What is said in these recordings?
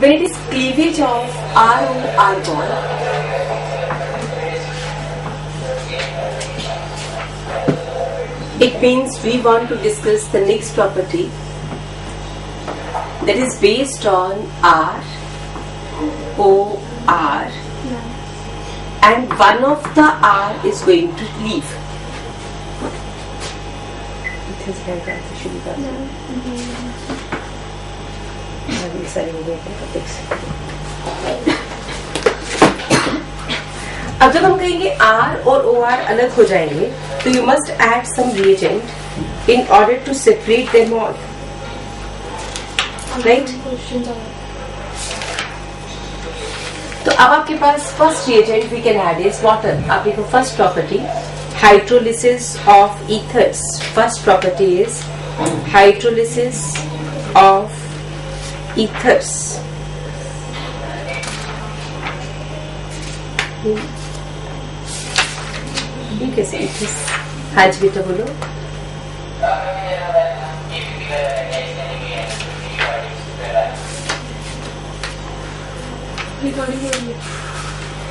When it is cleavage of R-O-R bond, it means we want to discuss the next property that is based on R-O-R, and one of the R is going to leave. अब जब हम कहेंगे R और OR अलग हो जाएंगे तो you must add some reagent in order to separate them all, right? तो अब आपके पास first reagent we can add is water. आप देखो first property hydrolysis of ethers. First property is hydrolysis of ethers. ये कैसे ethers? आज बेटा बोलो.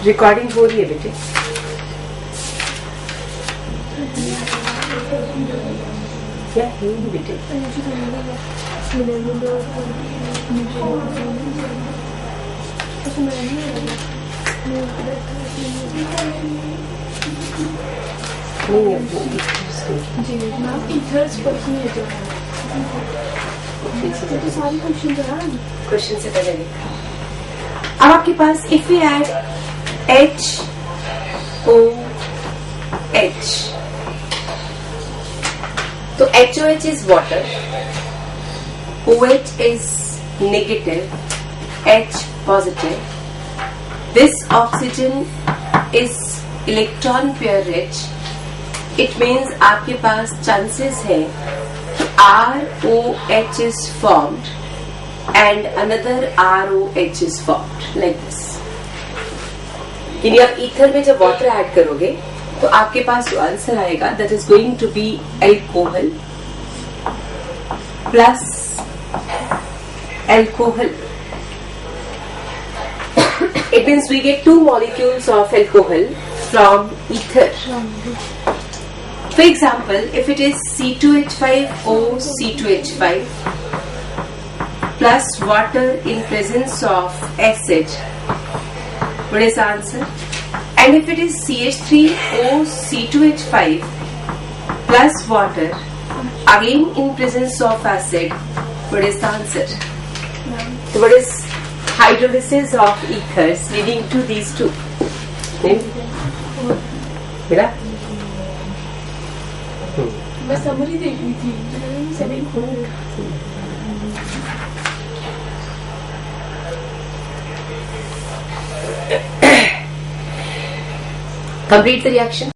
रिकॉर्डिंग हो रही है बेटे. क्या है ये बेटे? क्वेश्चन से पहले लिखा. अब आपके पास इफ वी ऐड HOH, तो HOH is water, OH is negative, H positive. This oxygen is electron pair rich. It means आपके पास chances है ROH is formed and another ROH is formed like this. यानी आप ether में जब water add करोगे तो आपके पास जो आंसर आएगा that is going to be alcohol plus alcohol. It means we get 2 molecules of alcohol from ether. For example, if it is C2H5O C2H5 plus water in presence of acid, what is the answer? And if it is CH3O C2H5 plus water again in presence of acid, what is the answer? So what is hydrolysis of ethers leading to these two? बेटा मैं summary देख रही थी. Complete the reaction.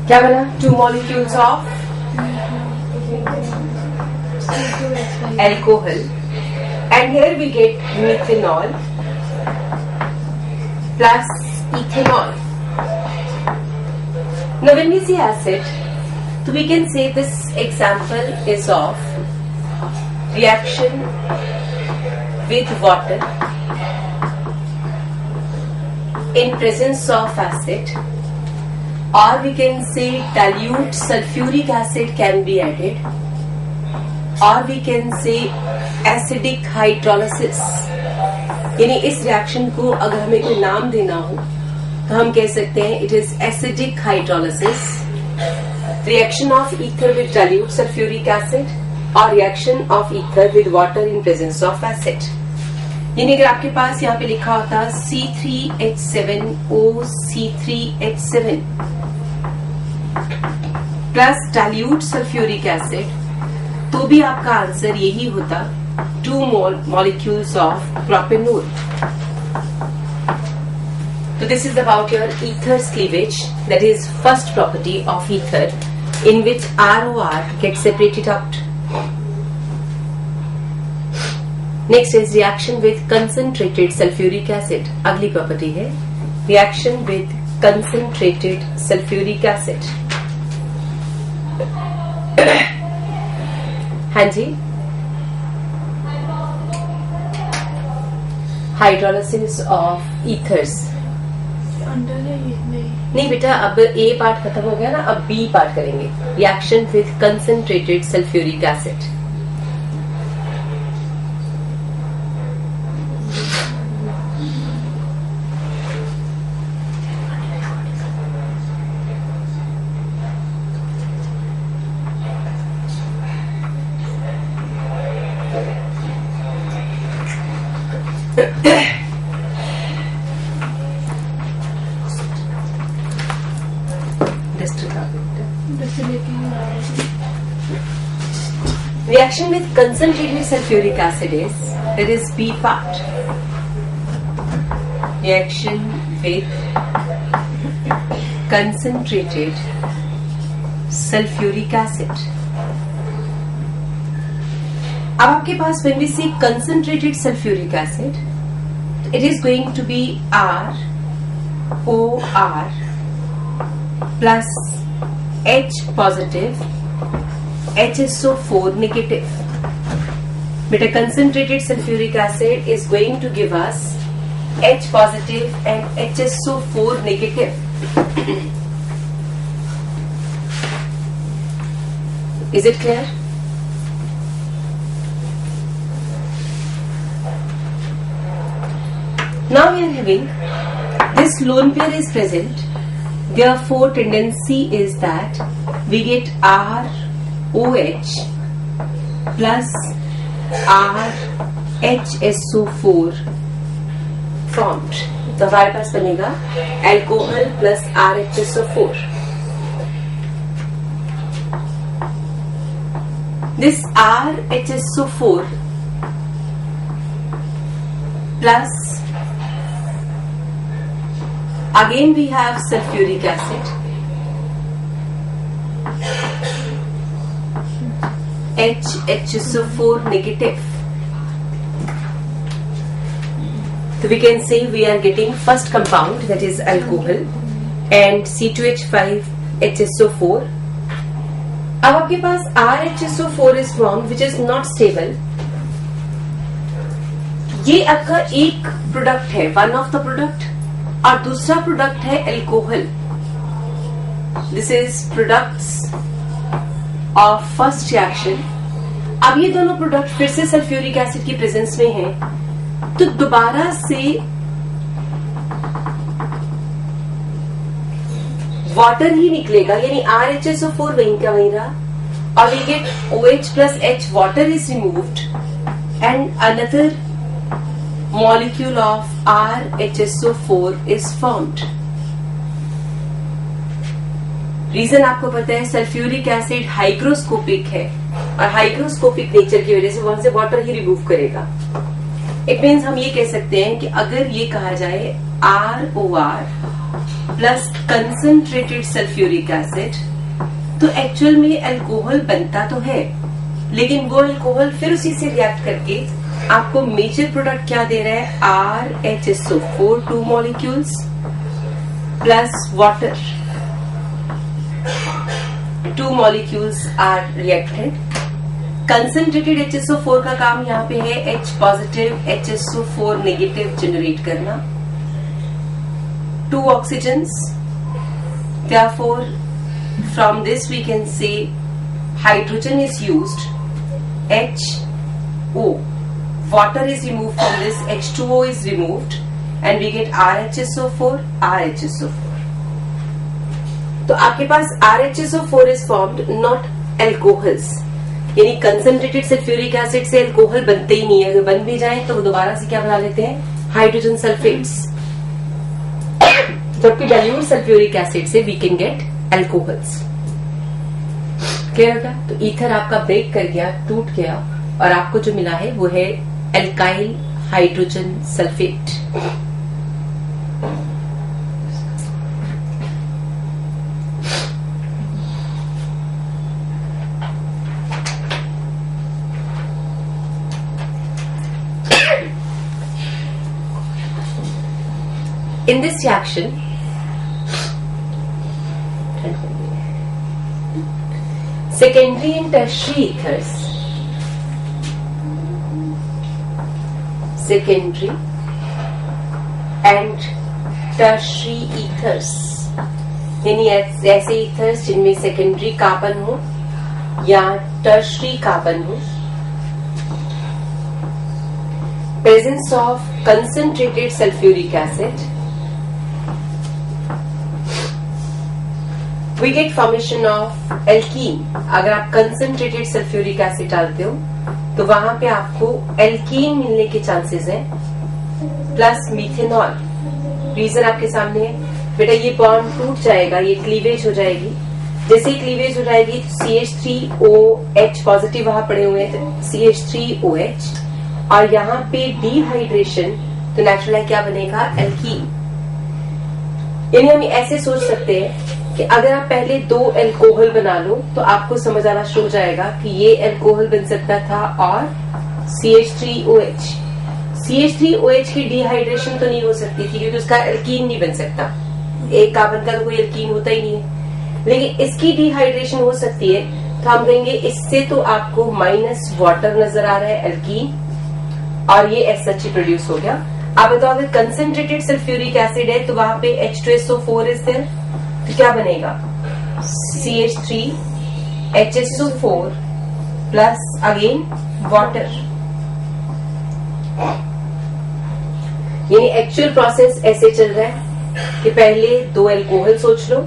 क्या बना? 2 molecules of alcohol, and here we get methanol plus ethanol. Now when we see acid, so we can say this example is of reaction with water in presence of acid, or we can say dilute sulfuric acid can be added, or we can say acidic hydrolysis. यानी इस reaction को अगर हमें कोई नाम देना हो तो हम कह सकते हैं it is acidic hydrolysis, reaction of ether with dilute sulphuric acid और reaction of ether with water in presence of acid. यानी अगर आपके पास यहाँ पे लिखा होता C3H7O C3H7 plus dilute sulphuric acid, तो भी आपका आंसर यही होता 2 molecules of प्रोपेनॉल. तो this is about your ether's cleavage, that is first property of ether, in which ROR gets separated out. Next is reaction with concentrated sulfuric acid. अगली property है reaction with concentrated sulfuric acid. हाँ जी, hydrolysis of ethers. Under है ये? नहीं बेटा, अब ए part खत्म हो गया ना, अब बी पार्ट करेंगे. Reaction with concentrated sulphuric acid. Reaction with concentrated sulfuric acid is, that is B part. Reaction with concentrated sulfuric acid. अब आपके पास when we say concentrated sulfuric acid, it is going to be ROR plus H positive HSO4 negative. But a concentrated sulfuric acid is going to give us H positive and HSO4 negative. Is it clear? Now we are having this lone pair is present. Therefore, tendency is that we get ROH plus RHSO4 formed. तो हमारे पास बनेगा alcohol plus RHSO4. This RHSO4 plus again we have sulfuric acid, HHSO4 negative. So we can say we are getting first compound, that is alcohol, and C2H5HSO4. अब आपके पास RHSO4 is formed, which is not stable. ये आपका एक product है, one of the product, और दूसरा product है alcohol. This is products of first reaction. अब ये दोनों प्रोडक्ट फिर से सल्फ्यूरिक एसिड की प्रेजेंस में हैं, तो दोबारा से वाटर ही निकलेगा, यानी RHSO4 वहीं का वहीं रहा, और we get OH plus H, water is removed and another molecule of RHSO4 is formed. Reason आपको पता है, सल्फ्यूरिक एसिड हाइग्रोस्कोपिक है, और हाइग्रोस्कोपिक नेचर की वजह से वहां से वाटर ही रिमूव करेगा. इट मीन्स हम ये कह सकते हैं कि अगर ये कहा जाए ROR plus concentrated sulphuric acid, तो एक्चुअल में अल्कोहल बनता तो है, लेकिन वो अल्कोहल फिर उसी से रिएक्ट करके आपको मेजर प्रोडक्ट क्या दे रहा है, RHSO4 2 molecules plus water 2 molecules are reacted. Concentrated HSO4 का काम यहाँ पे है H positive HSO4 negative generate करना, 2 oxygens. Therefore, from this we can say hydrogen is used, HO, water is removed from this, H2O is removed, and we get RHSO4, RHSO4. तो आपके पास RHSO4 is formed, not alcohols. यानी concentrated sulphuric acid से alcohol बनते ही नहीं है, अगर बन भी जाए तो वो दोबारा से क्या बना लेते हैं, हाइड्रोजन सल्फेट्स. जबकि डाइल्यूट सल्फ्यूरिक एसिड से we can get alcohols. Clear होगा? तो ईथर आपका ब्रेक कर गया, टूट गया, और आपको जो मिला है वो है alkyl hydrogen sulphate. In this reaction, secondary and tertiary ethers, secondary and tertiary ethers, यानी ऐसे ethers जिनमें secondary कार्बन हो या tertiary कार्बन हो, presence of concentrated sulfuric acid, we get formation of alkene. अगर आप concentrated sulfuric acid डालते हो तो वहां पे आपको एल्कीन मिलने के चांसेस हैं, प्लस मिथेनॉल. रीजन आपके सामने है बेटा, ये बॉन्ड टूट जाएगा, ये क्लीवेज हो जाएगी. जैसे ही क्लीवेज हो जाएगी तो CH3OH पॉजिटिव वहां पड़े हुए हैं, CH3OH, और यहाँ पे डिहाइड्रेशन, तो नेचुरल क्या बनेगा, एल्कीन. यानी हम ऐसे सोच सकते हैं कि अगर आप पहले 2 एल्कोहल बना लो तो आपको समझ आना शुरू हो जाएगा कि ये एल्कोहल बन सकता था और CH3OH. CH3OH की डिहाइड्रेशन तो नहीं हो सकती थी क्योंकि उसका एल्कीन नहीं बन सकता, एक कार्बन का तो कोई एल्कीन होता ही नहीं है. लेकिन इसकी डिहाइड्रेशन हो सकती है, तो हम कहेंगे इससे तो आपको माइनस वाटर नजर आ रहा है, एल्कीन, और ये एच ही प्रोड्यूस हो गया. आप बताओ अगर कंसेंट्रेटेड सल्फ्यूरिक एसिड है तो वहां पे H2SO4 इज देयर, तो क्या बनेगा, CH3HSO4 प्लस अगेन वाटर. यानी एक्चुअल प्रोसेस ऐसे चल रहा है कि पहले 2 एल्कोहल सोच लो,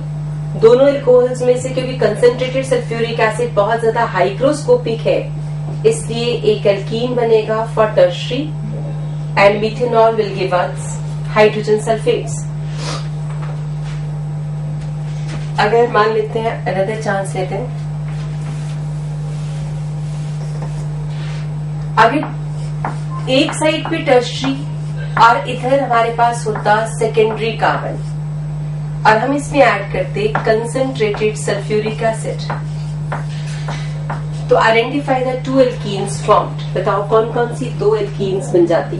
दोनों एल्कोहल्स में से क्योंकि कंसेंट्रेटेड सल्फ्यूरिक एसिड बहुत ज्यादा हाइग्रोस्कोपिक है, इसलिए एक एल्कीन बनेगा for tertiary and methanol will give us hydrogen sulphates. अगर मान लेते हैं, अनदर चांस लेते हैं, अगर एक साइड पे टर्शरी और इधर हमारे पास होता सेकेंडरी कार्बन और हम इसमें ऐड करते कंसेंट्रेटेड सल्फ्यूरिक एसिड, तो आइडेंटिफाई द 2 एल्कीन्स फॉर्म्ड. बताओ कौन कौन सी 2 एल्कीन्स बन जाती.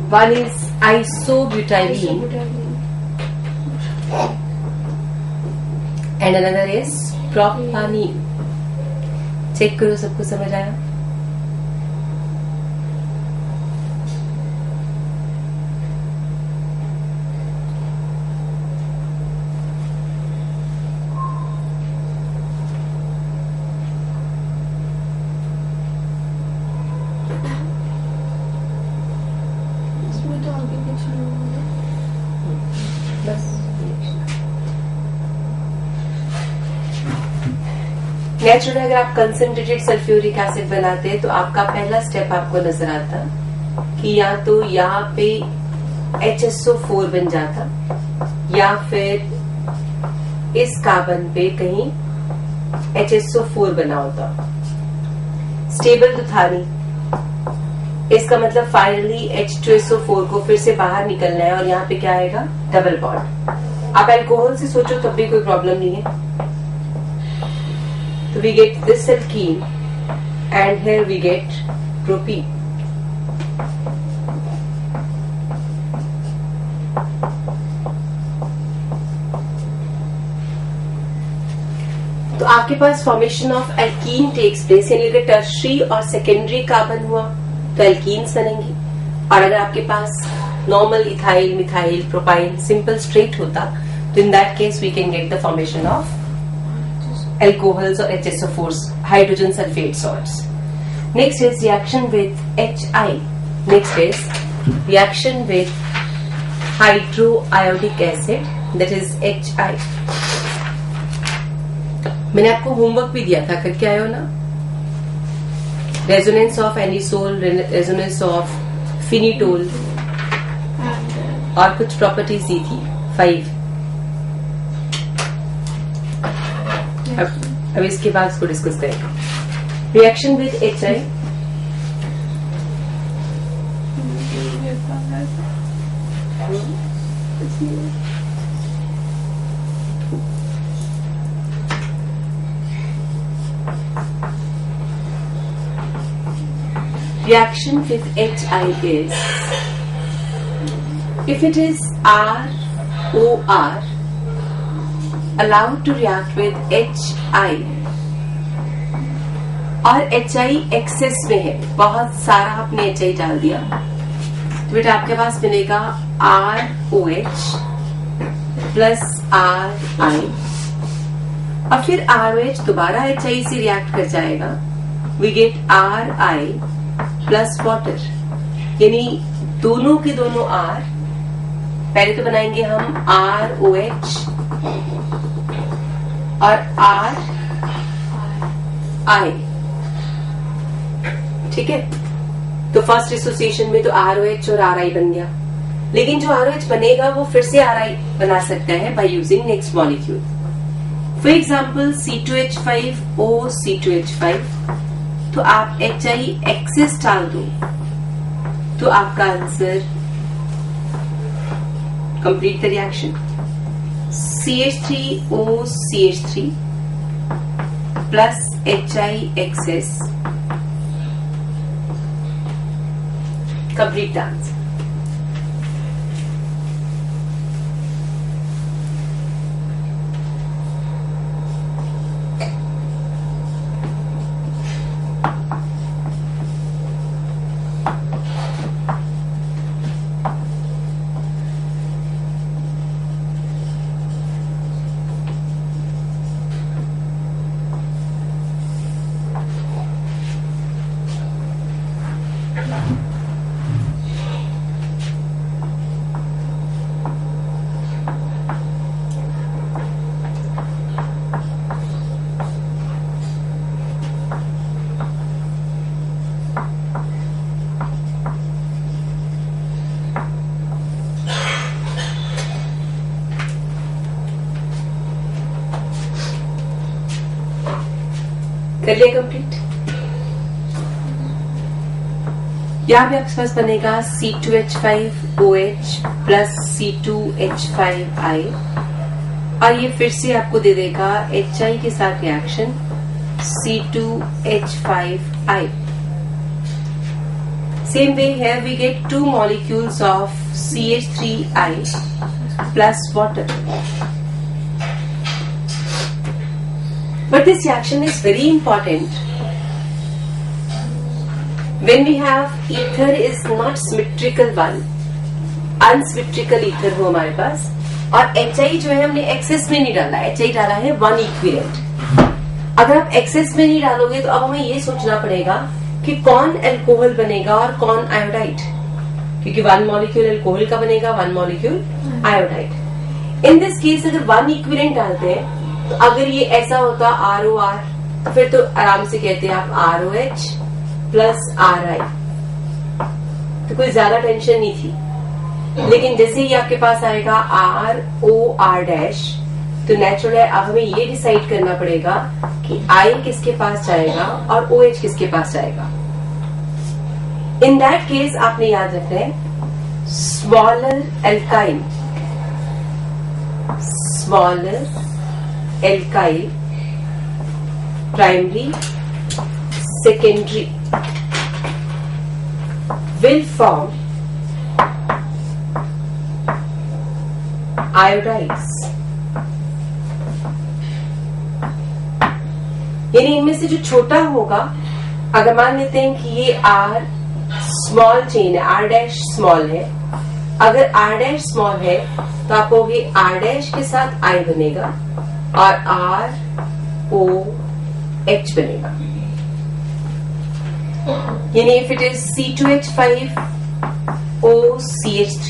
One is isobutylene and another is propanene. Check करो सबको समझ आया. नेचुरली अगर आप कंसेंट्रेटेड सल्फ्यूरिक एसिड बनाते हैं तो आपका पहला स्टेप आपको नजर आता कि या तो यहाँ पे HSO4 बन जाता या फिर इस कार्बन पे कहीं HSO4 बना होता. स्टेबल तो था नहीं, इसका मतलब फाइनली H2SO4 को फिर से बाहर निकलना है और यहाँ पे क्या आएगा, डबल बॉन्ड. आप अल्कोहल से सोचो तब भी कोई प्रॉब्लम नहीं है. So we get this alkene and here we get propene. तो आपके पास formation of alkene takes place, यानी अगर टर्शरी और सेकेंडरी कार्बन हुआ तो एल्कीन्स बनेंगे, और अगर आपके पास normal ethyl, methyl, propyl simple straight होता तो in that case we can get the formation of alcohols or HSO4s, hydrogen sulfate salts. Next is reaction with HI. Next is reaction with hydroiodic acid, that is HI. मैंने आपको homework भी दिया था, करके आए हो ना. Resonance of anisole, resonance of phenetole, और कुछ प्रॉपर्टीज दी थी 5। अब इसके बाद इसको डिस्कस करेंगे। Reaction with HI, reaction with HI is, if it is ROR allowed to react with HI और HI एक्सेस में है, बहुत सारा आपने HI डाल दिया, तो बेटा आपके पास मिलेगा ROH प्लस RI और फिर ROH दोबारा HI से रिएक्ट कर जाएगा, we get RI plus water, यानी दोनों के दोनों R, पहले तो बनाएंगे हम ROH और RI, ठीक है। तो फर्स्ट एसोसिएशन में तो ROH और RI बन गया, लेकिन जो ROH बनेगा वो फिर से RI बना सकता है by using next molecule. For example C2H5O C2H5, तो आप HI एक्सेस डाल दो तो आपका answer complete the reaction CH3O CH3 plus HI excess, complete the answer. कर लिया कंप्लीट। यहाँ पे आपके पास बनेगा C2H5OH प्लस C2H5I और ये फिर से आपको दे देगा HI के साथ reaction C2H5I। Same way here we get 2 molecules of CH3I plus water. But this reaction is very important when we have ether is not symmetrical one, unsymmetrical ether हो हमारे पास, और HI जो है हमने एक्सेस में नहीं डाला, HI डाला है 1 इक्विवेलेंट। अगर आप एक्सेस में नहीं डालोगे तो अब हमें ये सोचना पड़ेगा कि कौन अल्कोहल बनेगा और कौन आयोडाइड, क्योंकि 1 मॉलिक्यूल अल्कोहल का बनेगा, 1 molecule iodide. In this case अगर 1 इक्विवेलेंट डालते हैं तो अगर ये ऐसा होता ROR तो फिर तो आराम से कहते हैं आप ROH प्लस RI, तो कोई ज्यादा टेंशन नहीं थी। लेकिन जैसे ही आपके पास आएगा ROR डैश तो नेचुरल है अब हमें ये डिसाइड करना पड़ेगा कि I किसके पास जाएगा और OH किसके पास जाएगा। इन दैट केस आपने याद रखना है smaller alkyl, smaller alkyl primary secondary will form iodides, यानी इनमें से जो छोटा होगा, अगर मान लेते हैं कि ये R स्मॉल चेन है, R डैश स्मॉल है, अगर R डैश स्मॉल है तो आप कहोगे R डैश के साथ I बनेगा और ROH बनेगा। यानी if it is C2H5OCH3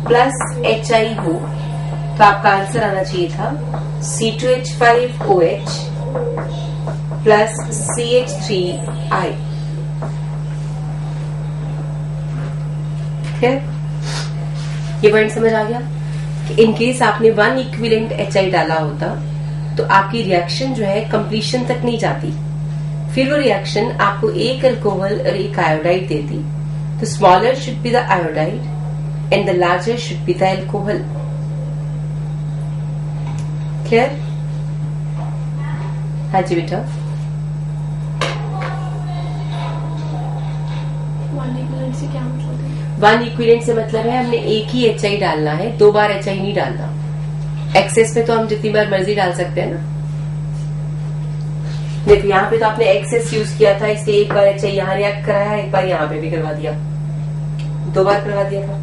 plus HI हो तो आपका आंसर आना चाहिए था C2H5OH प्लस CH3I। ठीक है, ये पॉइंट समझ आ गया कि इन केस आपने 1 इक्विवेलेंट HI डाला होता तो आपकी रिएक्शन जो है कंप्लीशन तक नहीं जाती, फिर वो रिएक्शन आपको एक अल्कोहल और एक आयोडाइड देती। तो smaller should be the iodide and the larger should be the alcohol. Clear? हाँ जी बेटा। 1 इक्विवेलेंट से क्या मतलब है? 1 इक्विवेलेंट से मतलब है हमने एक ही HI डालना है, 2 बार HI नहीं डालना। एक्सेस में तो हम जितनी बार मर्जी डाल सकते हैं ना। देखो यहाँ पे तो आपने एक्सेस यूज किया था, इसलिए एक बार HI यहाँ रिएक्ट कराया, एक बार यहाँ पे भी करवा दिया, 2 बार करवा दिया था।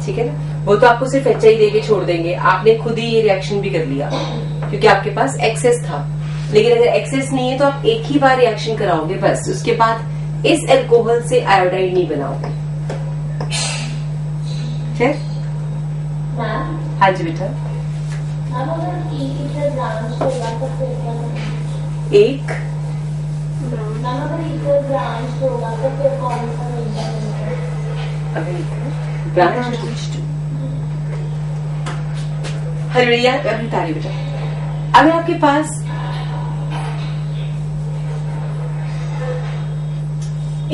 ठीक है ना। वो तो आपको सिर्फ HI देके छोड़ देंगे, आपने खुद ही ये रिएक्शन भी कर लिया क्योंकि आपके पास एक्सेस था। लेकिन अगर एक्सेस नहीं है तो आप एक ही बार रिएक्शन कराओगे बस, उसके बाद इस अल्कोहल से आयोडाइड नहीं बनाओगे। ठीक? हाँ जी बेटा। एक ब्रांच हरिया अभी तारी बेटा। अगर आपके पास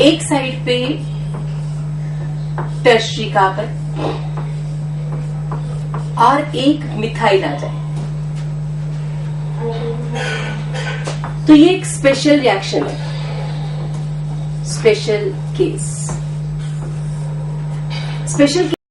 एक साइड पे टर्शरी कार्बन और एक मिथाइल आ जाए तो ये एक स्पेशल रिएक्शन है, स्पेशल केस। स्पेशल